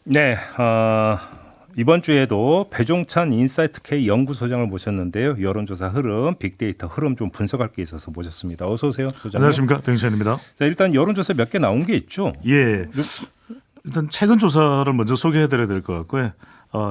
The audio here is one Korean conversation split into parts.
네, 이번 주에도 배종찬 인사이트 K 연구소장을 모셨는데요. 여론조사 흐름, 빅데이터 흐름 좀 분석할 게 있어서 모셨습니다. 어서 오세요, 소장님. 안녕하십니까, 배종찬입니다. 자, 일단 여론조사 몇 개 나온 게 있죠. 예, 일단 최근 조사를 먼저 소개해드려야 될 것 같고요.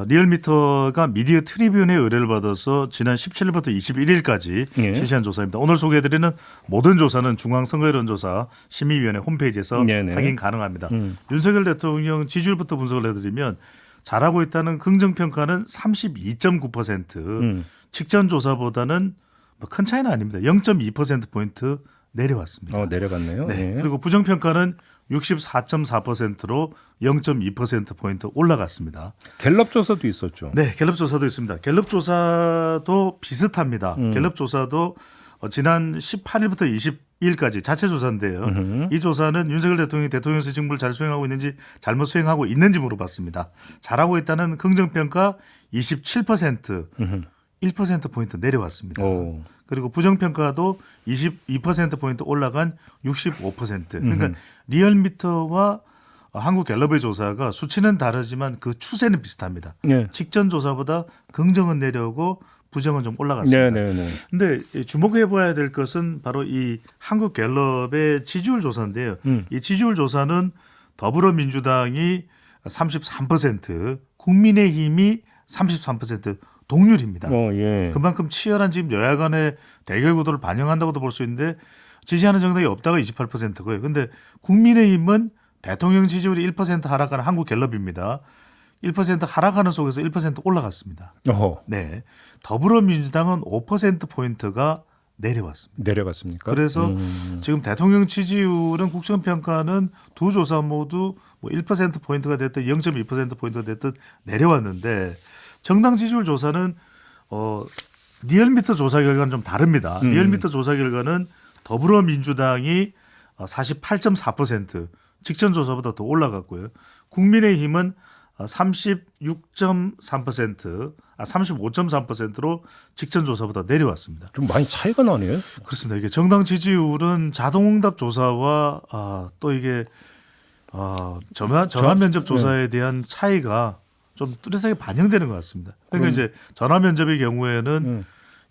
리얼미터가 미디어 트리뷴의 의뢰를 받아서 지난 17일부터 21일까지 예. 실시한 조사입니다. 오늘 소개해드리는 모든 조사는 중앙선거여론조사 심의위원회 홈페이지에서 네네. 확인 가능합니다. 윤석열 대통령 지지율부터 분석을 해드리면 잘하고 있다는 긍정평가는 32.9%, 직전 조사보다는 뭐 큰 차이는 아닙니다. 0.2%포인트 내려왔습니다. 내려갔네요. 네. 예. 그리고 부정평가는 64.4%로 0.2%포인트 올라갔습니다. 갤럽 조사도 있었죠. 네, 갤럽 조사도 있습니다. 갤럽 조사도 비슷합니다. 갤럽 조사도 지난 18일부터 20일까지 자체 조사인데요. 이 조사는 윤석열 대통령이 대통령실 직무를 잘 수행하고 있는지 잘못 수행하고 있는지 물어봤습니다. 잘하고 있다는 긍정평가 27%, 1%포인트 내려왔습니다. 오. 그리고 부정평가도 22%포인트 올라간 65%. 그러니까 리얼미터와 한국갤럽의 조사가 수치는 다르지만 그 추세는 비슷합니다. 네. 직전 조사보다 긍정은 내려오고 부정은 좀 올라갔습니다. 네네네. 근데 주목해 봐야 될 것은 바로 이 한국갤럽의 지지율 조사인데요. 이 지지율 조사는 더불어민주당이 33%, 국민의힘이 33% 동률입니다. 예. 그만큼 치열한 지금 여야 간의 대결 구도를 반영한다고도 볼 수 있는데 지지하는 정당이 없다가 28%고요. 그런데 국민의힘은 대통령 지지율이 1% 하락하는 한국갤럽입니다. 1% 하락하는 속에서 1% 올라갔습니다. 어허. 네, 더불어민주당은 5%포인트가 내려왔습니다. 내려갔습니까? 그래서 지금 대통령 지지율은 국정평가는 두 조사 모두 뭐 1%포인트가 됐든 0.2%포인트가 됐든 내려왔는데 정당 지지율 조사는 리얼미터 조사 결과는 좀 다릅니다. 리얼미터 조사 결과는 더불어민주당이 48.4%, 직전 조사보다 더 올라갔고요. 국민의힘은 35.3%로 직전 조사보다 내려왔습니다. 좀 많이 차이가 나네요. 그렇습니다. 이게 정당 지지율은 자동응답 조사와 또 이게 전화 면접 조사에 대한 차이가 좀 뚜렷하게 반영되는 것 같습니다. 그러니까 이제 전화 면접의 경우에는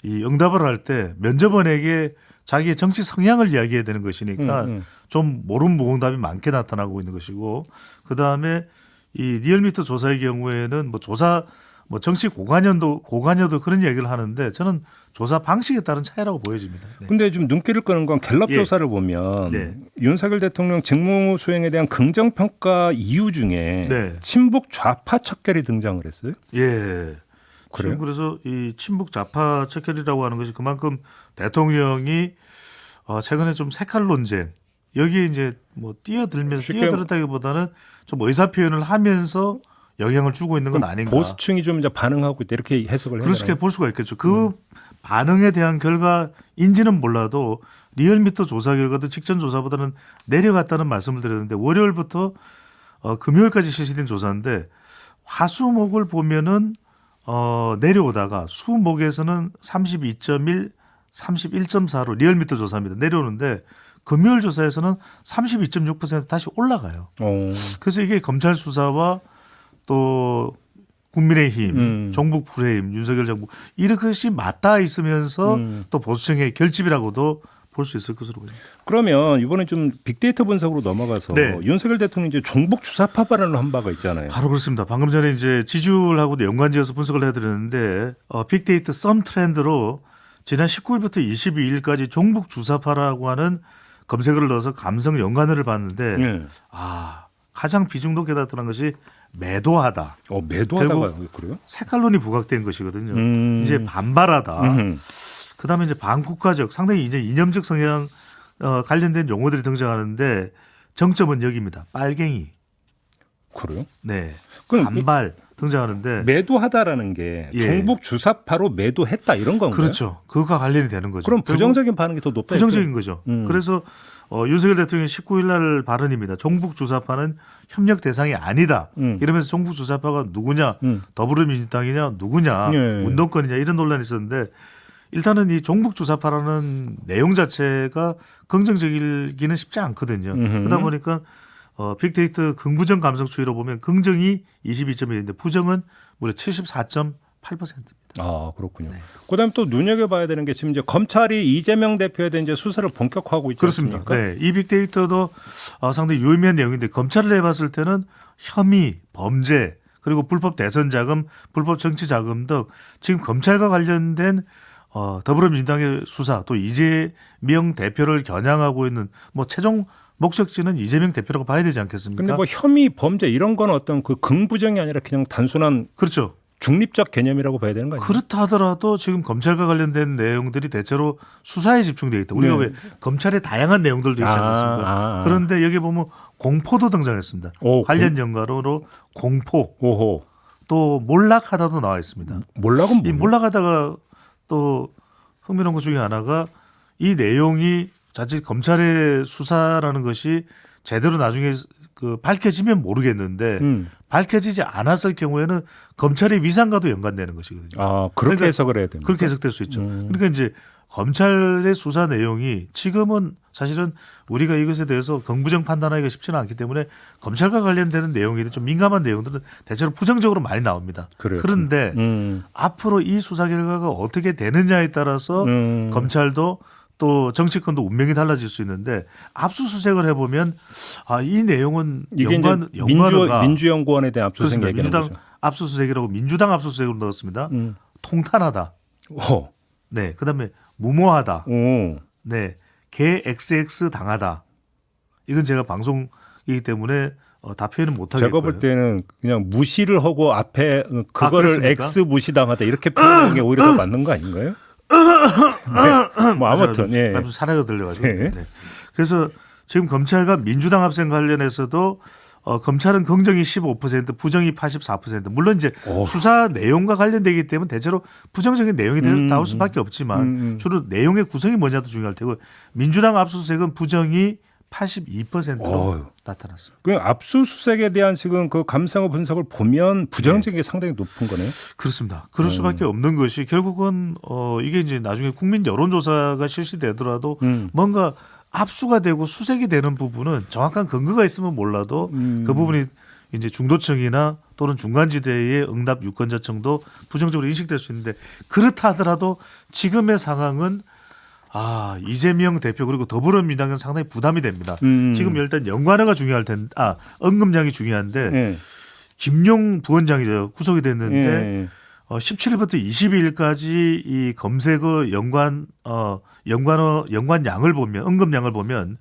이 응답을 할 때 면접원에게 자기의 정치 성향을 이야기해야 되는 것이니까 좀 모른 무응답이 많게 나타나고 있는 것이고, 그 다음에 이 리얼미터 조사의 경우에는 뭐 정치 고관여도 그런 얘기를 하는데 저는 조사 방식에 따른 차이라고 보여집니다. 네. 근데 좀 눈길을 끄는 건 갤럽 예. 조사를 보면 네. 윤석열 대통령 직무 수행에 대한 긍정평가 이유 중에 네. 친북 좌파 척결이 등장을 했어요. 예. 그래요? 지금 그래서 이 친북 좌파 척결이라고 하는 것이 그만큼 대통령이 최근에 좀 색깔 논쟁 여기에 이제 뭐 뛰어들었다기보다는 좀 의사 표현을 하면서 영향을 주고 있는 건 아닌가. 보수층이 좀 이제 반응하고 있다 이렇게 해석을 해요. 그렇게 볼 수가 있겠죠. 그 반응에 대한 결과인지는 몰라도 리얼미터 조사 결과도 직전 조사보다는 내려갔다는 말씀을 드렸는데 월요일부터 금요일까지 실시된 조사인데 화수목을 보면은 내려오다가 수목에서는 32.1, 31.4로 리얼미터 조사입니다. 내려오는데 금요일 조사에서는 32.6% 다시 올라가요. 그래서 이게 검찰 수사와 또 국민의힘, 종북 프레임, 윤석열 정부 이렇게 맞닿아 있으면서 또 보수층의 결집이라고도 볼 수 있을 것으로 보입니다. 그러면 이번에 좀 빅데이터 분석으로 넘어가서 네. 윤석열 대통령이 이제 종북 주사파 발언을 한 바가 있잖아요. 바로 그렇습니다. 방금 전에 이제 지지율하고도 연관지어서 분석을 해드렸는데 빅데이터 썸 트렌드로 지난 19일부터 22일까지 종북 주사파라고 하는 검색어를 넣어서 감성 연관어를 봤는데 네. 가장 비중 높게 나타난 것이 매도하다. 매도하다가 그래요? 색깔론이 부각된 것이거든요. 이제 반발하다. 그다음에 이제 반국가적, 상당히 이제 이념적 성향 관련된 용어들이 등장하는데 정점은 여기입니다. 빨갱이. 그래요? 네. 그럼 반발 등장하는데 매도하다라는 게 예. 종북 주사파로 매도했다 이런 건가요? 그렇죠. 그것과 관련이 되는 거죠. 그럼 부정적인 반응이 더 높다. 부정적인 거죠. 그래서 윤석열 대통령이 19일 날 발언입니다. 종북 주사파는 협력 대상이 아니다. 이러면서 종북 주사파가 누구냐, 더불어민주당이냐, 누구냐, 예. 운동권이냐 이런 논란이 있었는데 일단은 이 종북 주사파라는 내용 자체가 긍정적이기는 쉽지 않거든요. 그러다 보니까 빅데이터 긍부정 감성 추이로 보면 긍정이 22.1인데 부정은 무려 74.8%입니다. 아, 그렇군요. 네. 그다음에 또 눈여겨봐야 되는 게 지금 이제 검찰이 이재명 대표에 대한 이제 수사를 본격화하고 있지 그렇습니다. 않습니까? 네, 이 빅데이터도 상당히 유의미한 내용인데 검찰을 해봤을 때는 혐의, 범죄 그리고 불법 대선 자금, 불법 정치 자금 등 지금 검찰과 관련된 더불어민주당의 수사 또 이재명 대표를 겨냥하고 있는 뭐 최종 목적지는 이재명 대표라고 봐야 되지 않겠습니까? 근데 뭐 혐의, 범죄 이런 건 어떤 그 긍부정이 아니라 그냥 단순한 그렇죠. 중립적 개념이라고 봐야 되는 거 아니에요? 그렇다 하더라도 지금 검찰과 관련된 내용들이 대체로 수사에 집중돼 있다. 우리가 네. 왜 검찰의 다양한 내용들도 있지 않습니까? 그런데 여기 보면 공포도 등장했습니다. 오, 관련 연관으로 공포 오호. 또 몰락하다도 나와 있습니다. 몰락은 이 뭐예요? 몰락하다가 또 흥미로운 것 중에 하나가 이 내용이 자칫 검찰의 수사라는 것이 제대로 나중에 그 밝혀지면 모르겠는데 밝혀지지 않았을 경우에는 검찰의 위상과도 연관되는 것이거든요. 아, 그렇게 그러니까 해석을 해야 됩니다. 그렇게 해석될 수 있죠. 그러니까 이제 검찰의 수사 내용이 지금은 사실은 우리가 이것에 대해서 긍부정 판단하기가 쉽지는 않기 때문에 검찰과 관련되는 내용이 좀 민감한 내용들은 대체로 부정적으로 많이 나옵니다. 그래요. 그런데 앞으로 이 수사 결과가 어떻게 되느냐에 따라서 검찰도 또 정치권도 운명이 달라질 수 있는데 압수수색을 해보면 이 내용은 이게 연관어가 이제 민주연구원에 대한 압수수색 그렇습니다. 얘기하는 민주당 거죠. 압수수색이라고 민주당 압수수색으로 넣었습니다. 통탄하다. 오. 네, 그다음에 무모하다. 오. 네, 개 XX 당하다. 이건 제가 방송이기 때문에 다 표현은 못 하겠고요. 제가 볼 때는 그냥 무시를 하고 앞에 그거를 그렇습니까? X 무시당하다 이렇게 표현하는 게 오히려 더 맞는 거 아닌가요? 네. 뭐 아무튼 예. 사례가 들려가지고. 네. 네. 그래서 지금 검찰과 민주당 합생 관련해서도 검찰은 긍정이 15%, 부정이 84%. 물론 이제 수사 내용과 관련되기 때문에 대체로 부정적인 내용이 나올 수밖에 없지만 주로 내용의 구성이 뭐냐도 중요할 테고 민주당 압수수색은 부정이 82%로 나타났습니다. 그 압수수색에 대한 지금 그 감상과 분석을 보면 부정적인 게 상당히 높은 거네요. 그렇습니다. 그럴 수밖에 없는 것이 결국은 이게 이제 나중에 국민 여론조사가 실시되더라도 뭔가 압수가 되고 수색이 되는 부분은 정확한 근거가 있으면 몰라도 그 부분이 이제 중도층이나 또는 중간지대의 응답 유권자층도 부정적으로 인식될 수 있는데 그렇다 하더라도 지금의 상황은 이재명 대표 그리고 더불어민주당은 상당히 부담이 됩니다. 지금 일단 연관어가 중요할 텐데, 언급량이 중요한데 김용 부원장이죠. 구속이 됐는데 17일부터 22일까지 이 검색어 연관량을 보면 언급량을 보면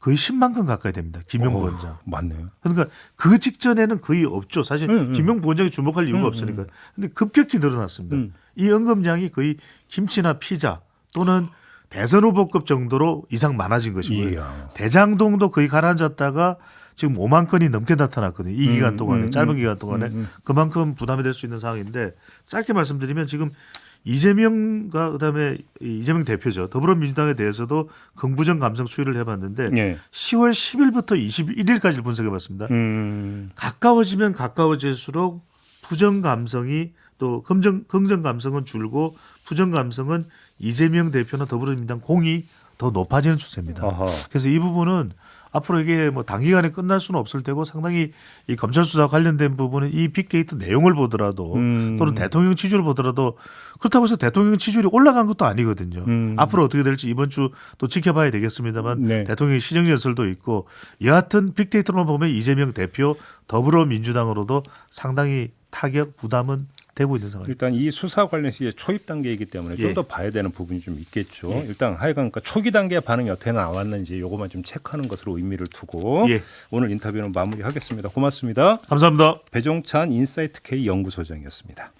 거의 10만 건 가까이 됩니다. 김용 부원장. 맞네요. 그러니까 그 직전에는 거의 없죠. 사실 김용 부원장이 주목할 이유가 없으니까. 근데 급격히 늘어났습니다. 이 언급량이 거의 김치나 피자 또는 대선 후보급 정도로 이상 많아진 것이고요. 이야. 대장동도 거의 가라앉았다가 지금 5만 건이 넘게 나타났거든요. 이 기간 동안에 짧은 기간 동안에 그만큼 부담이 될 수 있는 상황인데 짧게 말씀드리면 지금 이재명과 그다음에 이재명 대표죠. 더불어민주당에 대해서도 긍부정 감성 추이를 해봤는데 10월 10일부터 21일까지 분석해봤습니다. 가까워지면 가까워질수록 부정 감성이 또 긍정 감성은 줄고 부정 감성은 이재명 대표나 더불어민주당 공이 더 높아지는 추세입니다. 그래서 이 부분은 앞으로 이게 뭐 단기간에 끝날 수는 없을 테고 상당히 이 검찰 수사 관련된 부분은 이 빅데이터 내용을 보더라도 또는 대통령 지지율을 보더라도 그렇다고 해서 대통령 지지율이 올라간 것도 아니거든요. 앞으로 어떻게 될지 이번 주 또 지켜봐야 되겠습니다만 대통령 시정 연설도 있고 여하튼 빅데이터로만 보면 이재명 대표 더불어민주당으로도 상당히 타격 부담은 되고 있는 상황입니다. 일단 이 수사 관련해서 이제 초입 단계이기 때문에 좀 더 봐야 되는 부분이 좀 있겠죠. 일단 하여간 그러니까 초기 단계 반응이 어떻게 나왔는지 요것만 좀 체크하는 것으로 의미를 두고 오늘 인터뷰는 마무리하겠습니다. 고맙습니다. 감사합니다. 배종찬 인사이트 K 연구소장이었습니다.